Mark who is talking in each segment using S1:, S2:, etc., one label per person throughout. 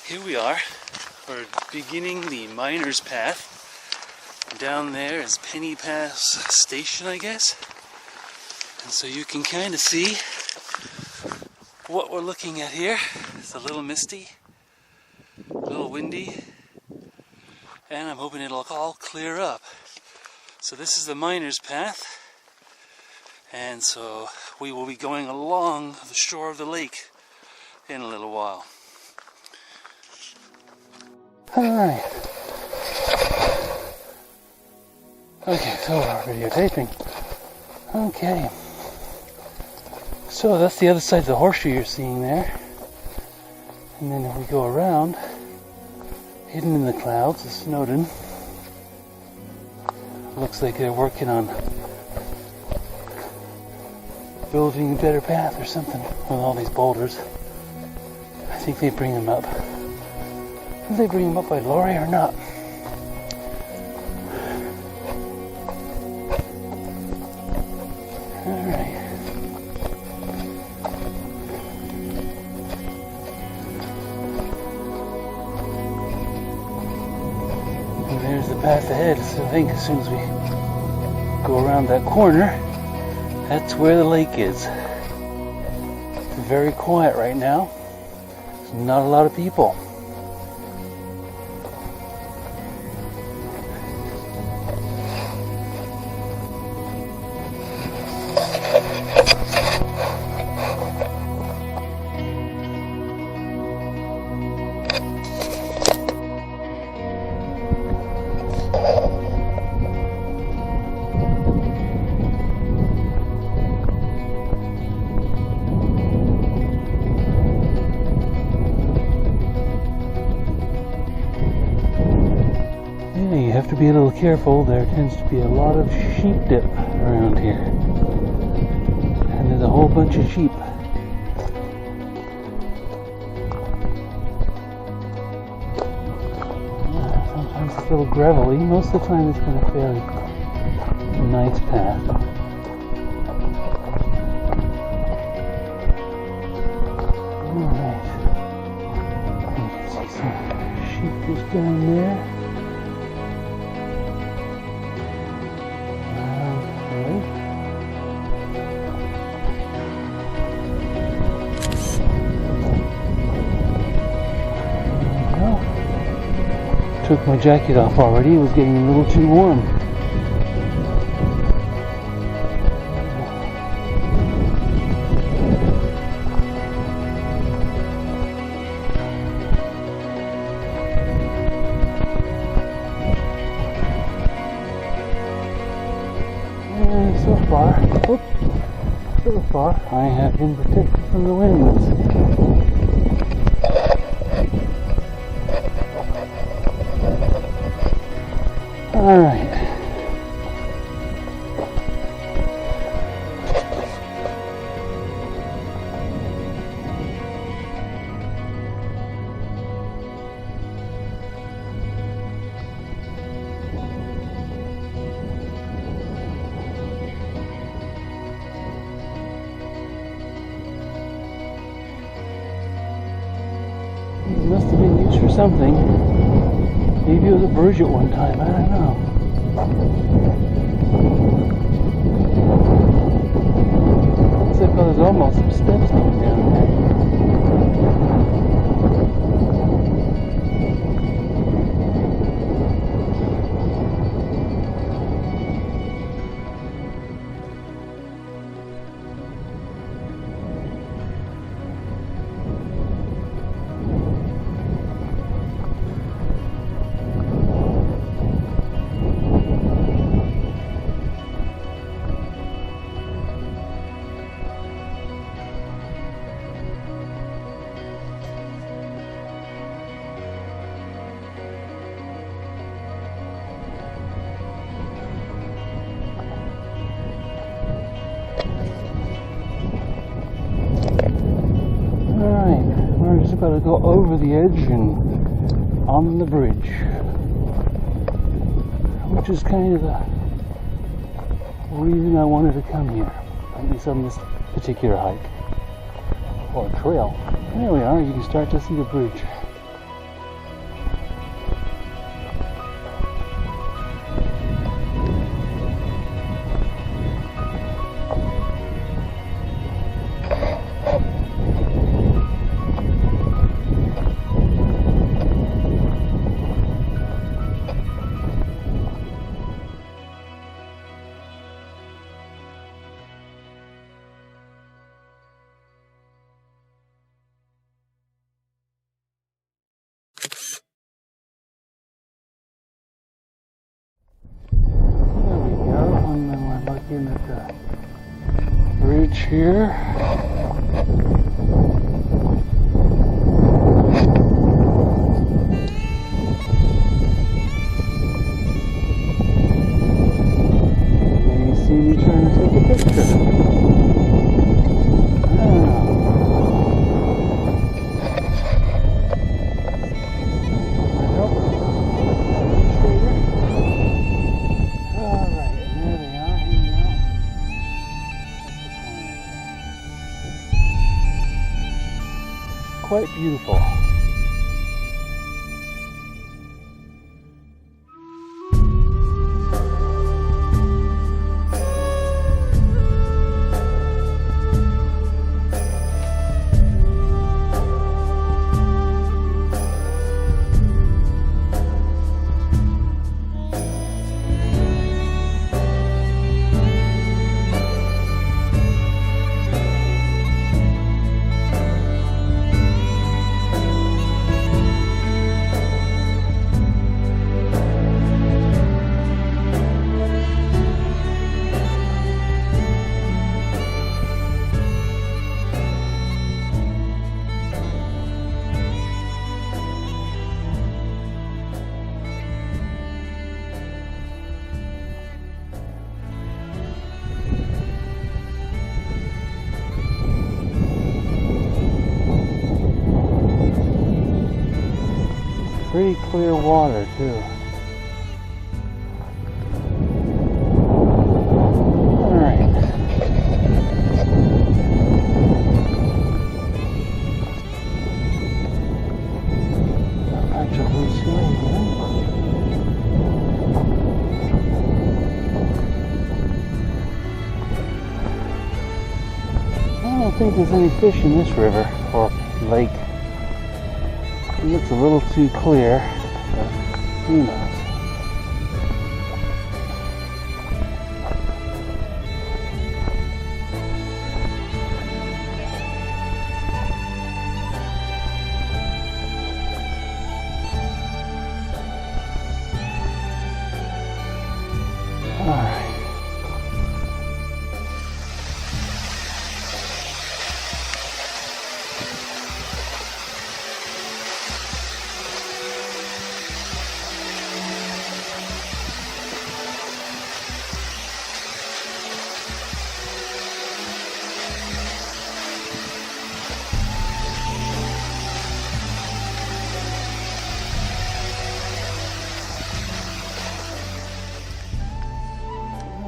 S1: Here we are. We're beginning the miner's path. Down there is Penny Pass Station, I guess. And so you can kind of see what we're looking at here. It's a little misty, a little windy, and I'm hoping it'll all clear up. So this is the miner's path, and so we will be going along the shore of the lake in a little while. Alright. Okay, so we're videotaping. Okay. So that's the other side of the horseshoe you're seeing there. And then if we go around, hidden in the clouds is Snowdon. Looks like they're working on building a better path or something with all these boulders. I think they bring them up. Did they bring them up by lorry or not? Alright. And there's the path ahead. So I think as soon as we go around that corner, that's where the lake is. It's very quiet right now. There's not a lot of people. You have to be a little careful. There tends to be a lot of sheep dip around here. And there's a whole bunch of sheep. Sometimes it's a little gravelly. Most of the time it's been a fairly nice path. Alright. You can see some sheep just down there. Took my jacket off already. It was getting a little too warm. And so far, I have been protected from the winds. Alright. It must have been used for something. Maybe it was a bridge at one time, I don't know. Looks like there's almost some steps going down there. About to go over the edge and on the bridge, which is kind of the reason I wanted to come here, at least on this particular hike or trail. There we are. You can start to see the bridge. bridge here. Maybe see me trying to take a picture. Quite beautiful. Pretty clear water too. Alright. Patch of blue sky again. I don't think there's any fish in this river or lake. It looks a little too clear, but who knows?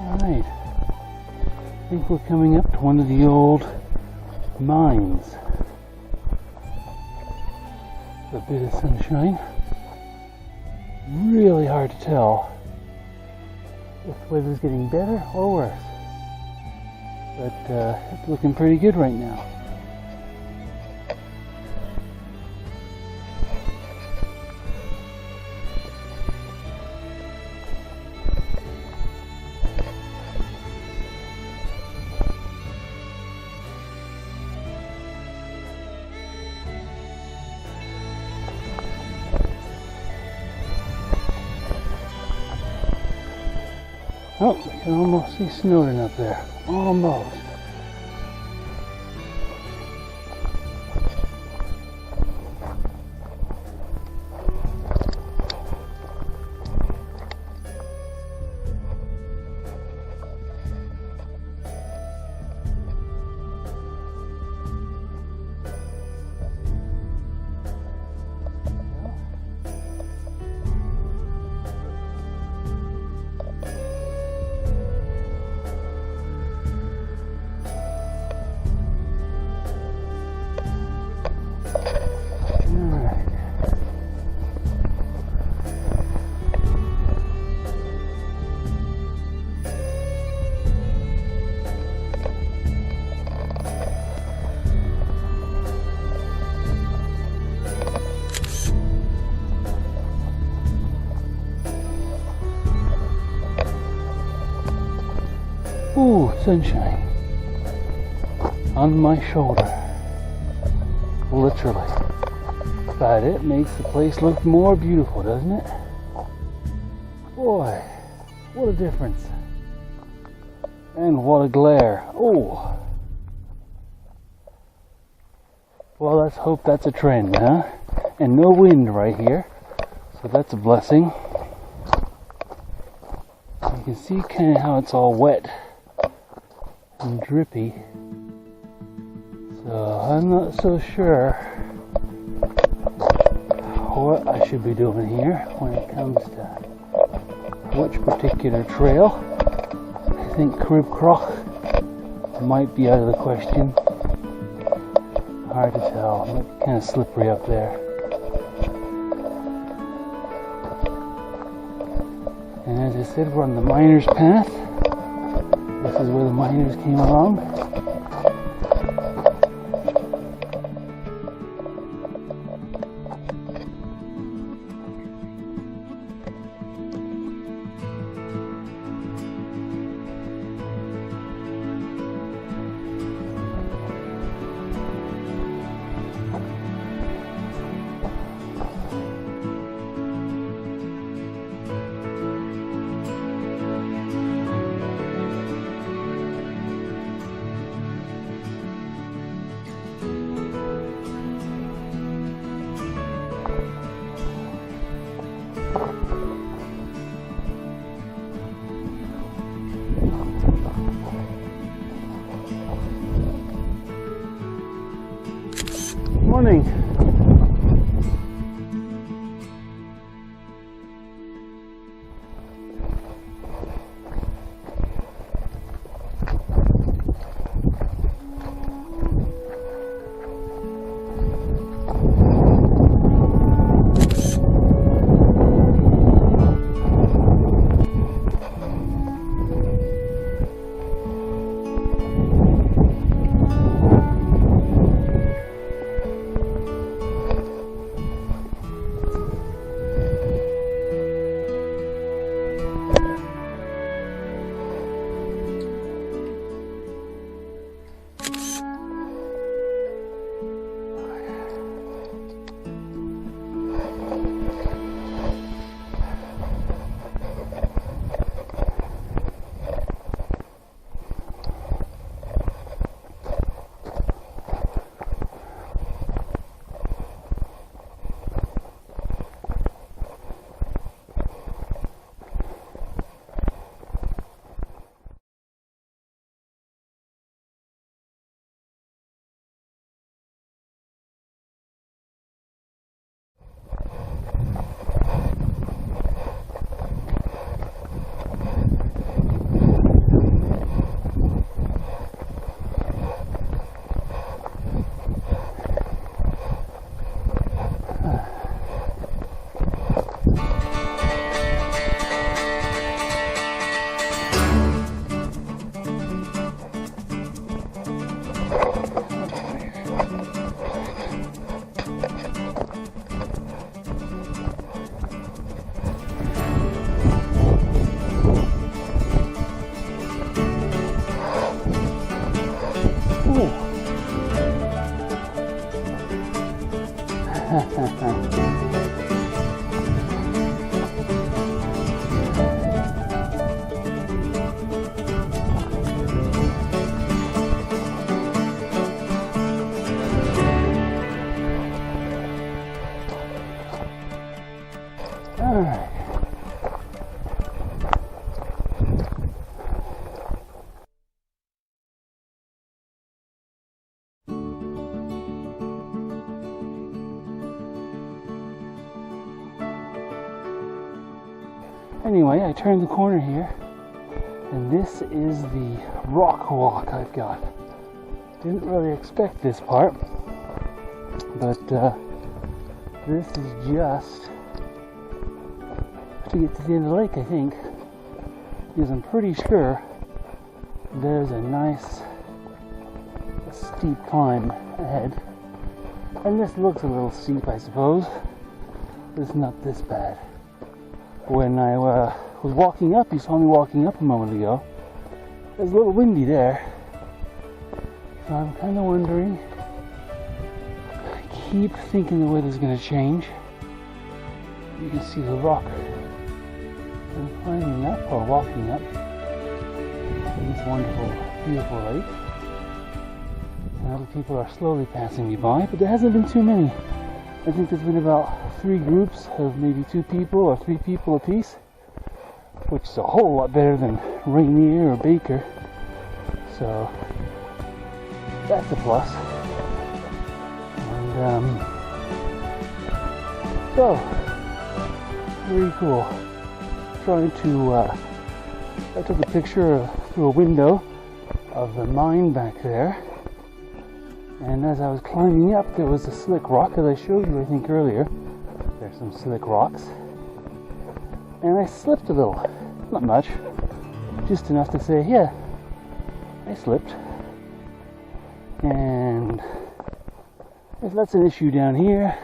S1: All right. I think we're coming up to one of the old mines. A bit of sunshine. Really hard to tell if the weather's getting better or worse. But it's looking pretty good right now. Oh, you can almost see Snowdon up there. Almost. Ooh, sunshine on my shoulder, literally. But it makes the place look more beautiful, doesn't it? Boy, what a difference. And what a glare. Oh, Well, let's hope that's a trend, huh? And no wind right here, so that's a blessing. You can see kind of how it's all wet and drippy. So I'm not so sure what I should be doing here when it comes to which particular trail. I think Crib Croc might be out of the question. Hard to tell. It might be kind of slippery up there. And as I said, we're on the miners' path. This is where the miners came along. Morning. Anyway, I turned the corner here, and this is the rock walk I've got. Didn't really expect this part, but this is just to get to the end of the lake, I think, because I'm pretty sure there's a nice steep climb ahead. And this looks a little steep, I suppose, but it's not this bad. When I was walking up, you saw me walking up a moment ago, it was a little windy there. So I'm kind of wondering, I keep thinking the weather's going to change. You can see the rock. I'm climbing up or walking up this wonderful, beautiful lake. And other people are slowly passing me by, but there hasn't been too many. I think there's been about 3 groups of maybe 2 people or 3 people apiece, which is a whole lot better than Rainier or Baker. So that's a plus. And so very cool. I took a picture through a window of the mine back there, and as I was climbing up, there was a slick rock, as I showed you I think earlier. There's some slick rocks, and I slipped a little. Not much, just enough to say, yeah, I slipped. And if that's an issue down here,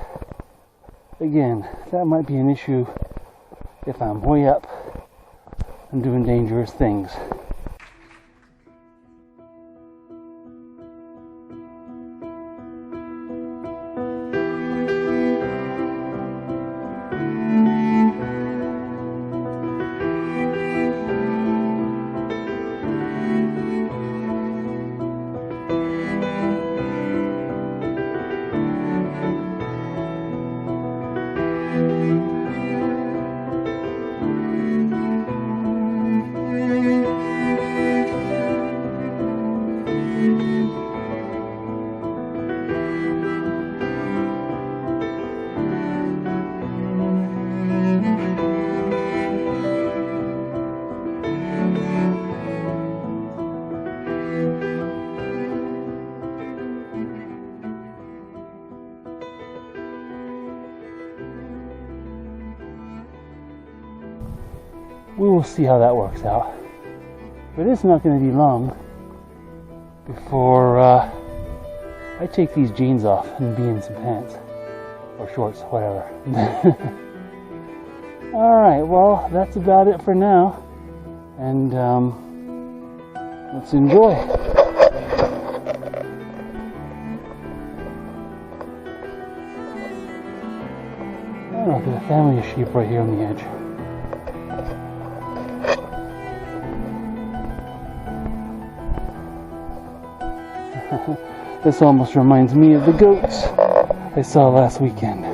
S1: again, that might be an issue if I'm way up and doing dangerous things. We will see how that works out. But it's not going to be long before I take these jeans off and be in some pants or shorts, whatever. Alright, well, that's about it for now. And let's enjoy. Oh, look at a family of sheep right here on the edge. This almost reminds me of the goats I saw last weekend.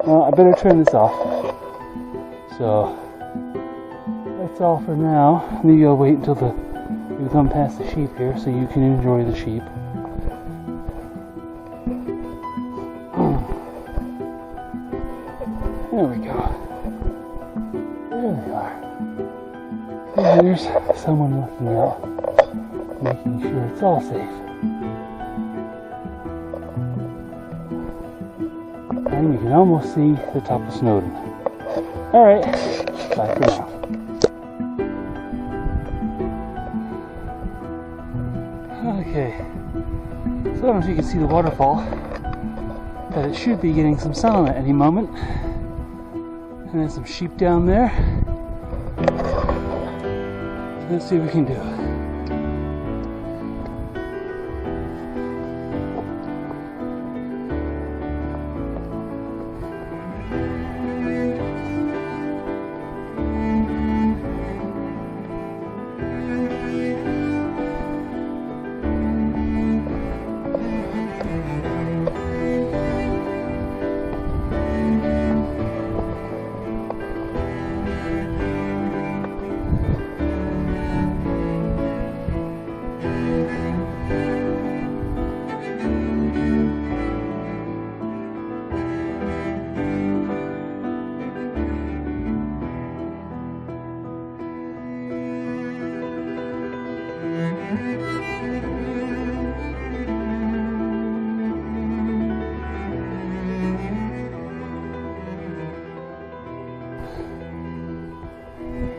S1: Well, I better turn this off. So, that's all for now. Maybe I'll wait until we come past the sheep here so you can enjoy the sheep. There we go. There they are. And there's someone looking out, making sure it's all safe. And you can almost see the top of Snowdon. Alright, bye for now. Okay, so I don't know if you can see the waterfall, but it should be getting some sun at any moment. And there's some sheep down there. Let's see what we can do.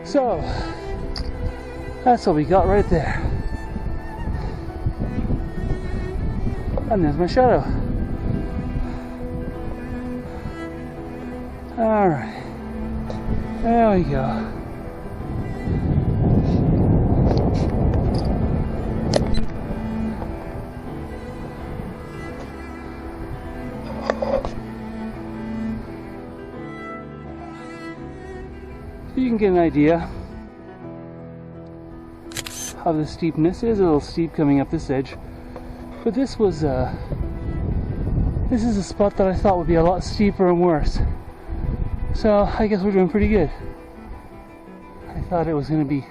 S1: So, that's what we got right there. And there's my shadow. Alright. There we go. You can get an idea of the steepness. It is a little steep coming up this edge, But this is a spot that I thought would be a lot steeper and worse. So I guess we're doing pretty good. I thought it was going to be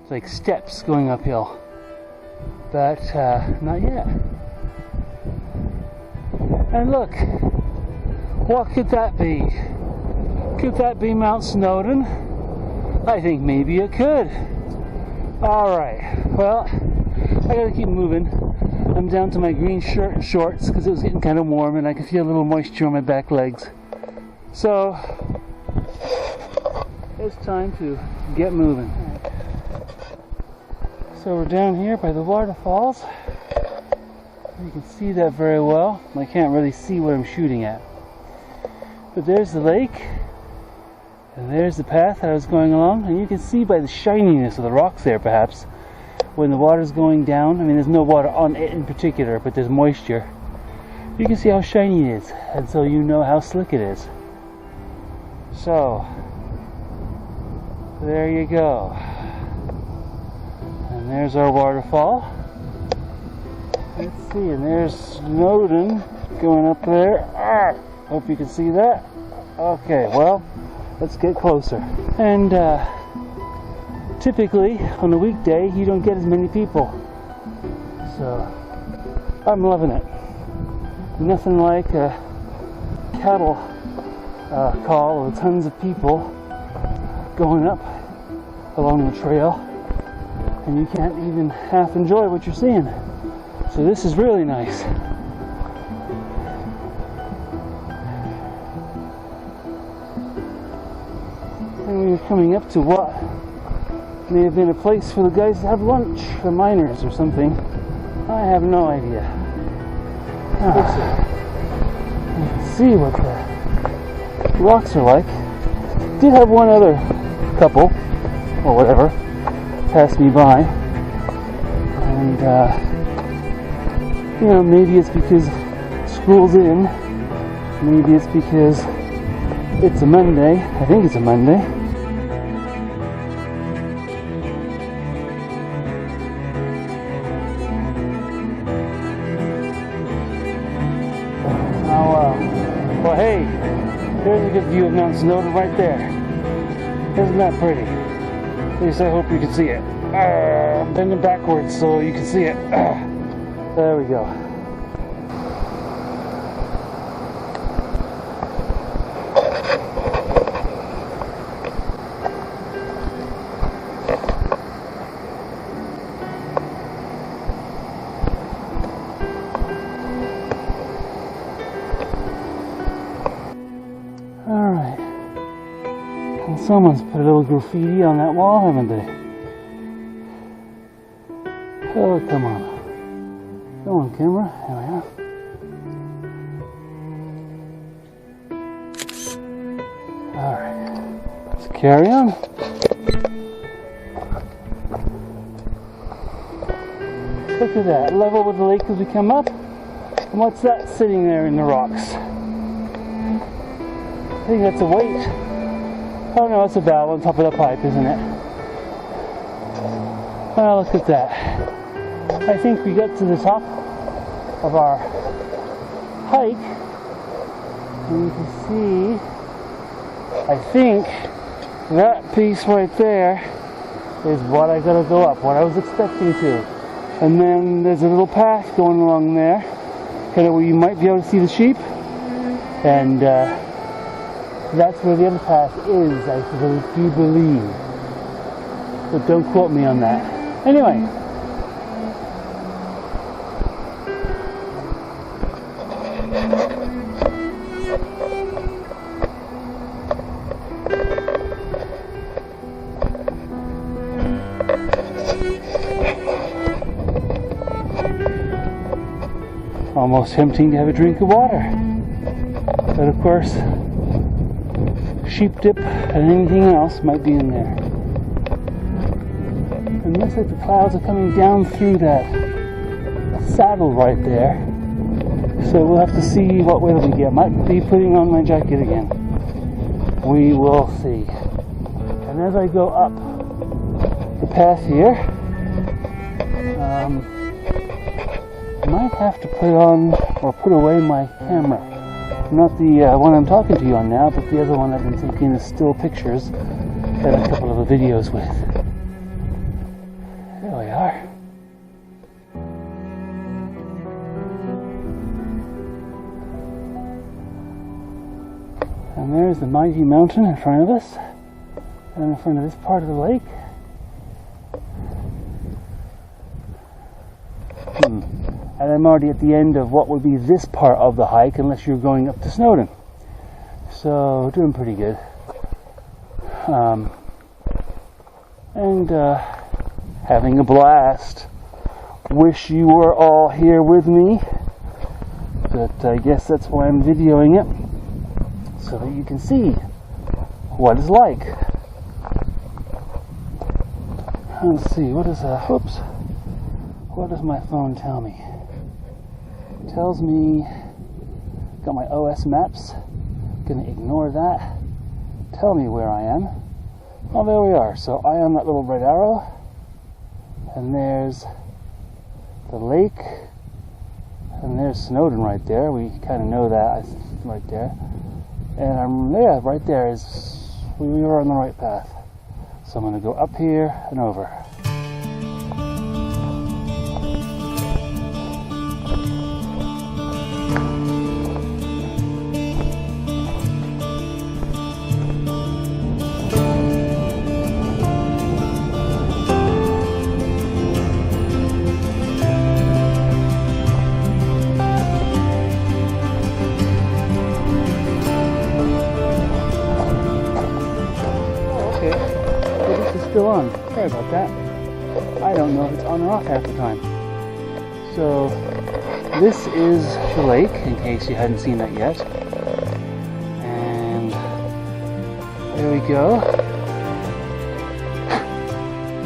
S1: like steps going uphill, but not yet. And look, what could that be? Could that be Mount Snowdon? I think maybe it could. Alright, well, I gotta keep moving. I'm down to my green shirt and shorts because it was getting kind of warm and I can feel a little moisture on my back legs. So, it's time to get moving. So we're down here by the waterfalls. You can see that very well. I can't really see what I'm shooting at. But there's the lake. And there's the path that I was going along. And you can see by the shininess of the rocks there, perhaps, when the water's going down. I mean, there's no water on it in particular, but there's moisture. You can see how shiny it is. And so you know how slick it is. So, there you go. And there's our waterfall. Let's see, and there's Snowdon going up there. Hope you can see that. Okay, well, let's get closer. And typically, on a weekday, you don't get as many people. So, I'm loving it. Nothing like a cattle call of tons of people going up along the trail, and you can't even half enjoy what you're seeing. So this is really nice. And we're coming up to what may have been a place for the guys to have lunch, the miners or something. I have no idea. You can see what the rocks are like. Did have one other couple, or whatever, pass me by. And you know, maybe it's because school's in, maybe it's because it's a Monday. I think it's a Monday. Well, hey, there's a good view of Mount Snowdon right there. Isn't that pretty? At least I hope you can see it. I'm bending backwards so you can see it. There we go. Alright. And someone's put a little graffiti on that wall, haven't they? Oh, come on. Come on, camera. There we are. Alright. Let's carry on. Look at that. Level with the lake as we come up. And what's that sitting there in the rocks? I think that's a weight. Oh no, it's a valve on top of the pipe, isn't it? Oh, look at that. I think we got to the top of our hike, and you can see, I think that piece right there is what I gotta go up, what I was expecting to. And then there's a little path going along there, kind of where you might be able to see the sheep, and that's where the other path is, I do believe. But don't quote me on that. Anyway. Almost tempting to have a drink of water. But of course, sheep dip and anything else might be in there. And it looks like the clouds are coming down through that saddle right there. So we'll have to see what weather we get. Might be putting on my jacket again. We will see. And as I go up the path here, might have to put on or put away my camera. Not the one I'm talking to you on now, but the other one I've been taking still pictures and a couple of the videos with. There we are. And there's the mighty mountain in front of us, and in front of this part of the lake. And I'm already at the end of what would be this part of the hike, unless you're going up to Snowdon. So, doing pretty good. And having a blast. Wish you were all here with me, but I guess that's why I'm videoing it, so that you can see what it's like. Let's see, what does my phone tell me? It tells me, got my OS maps, gonna ignore that, tell me where I am. Oh, there we are. So I am that little red arrow, and there's the lake, and there's Snowdon right there. We kind of know that right there. And yeah, right there is, we were on the right path. So I'm going to go up here and over. Still on. Sorry about that. I don't know if it's on or off half the time. So this is the lake, in case you hadn't seen that yet. And there we go.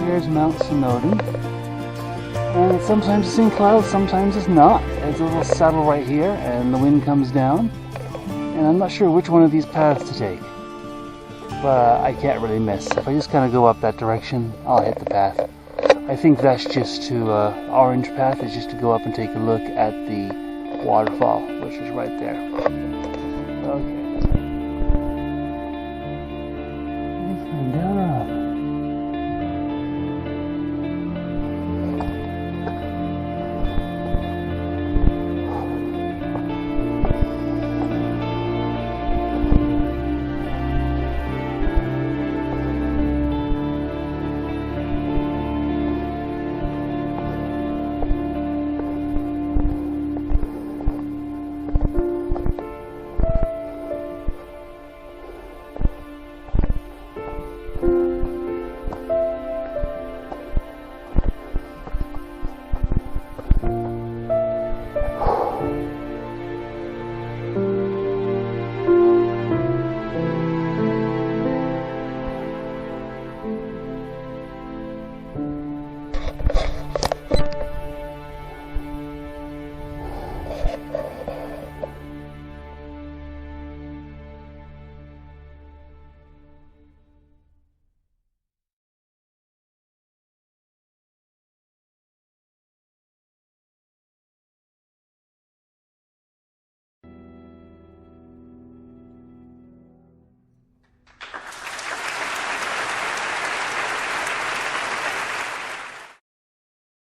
S1: There's Mount Snowdon. And sometimes it's in clouds, sometimes it's not. There's a little saddle right here, and the wind comes down. And I'm not sure which one of these paths to take. But I can't really miss. If I just kind of go up that direction, I'll hit the path. I think that's just to, orange path is just to go up and take a look at the waterfall, which is right there. Okay.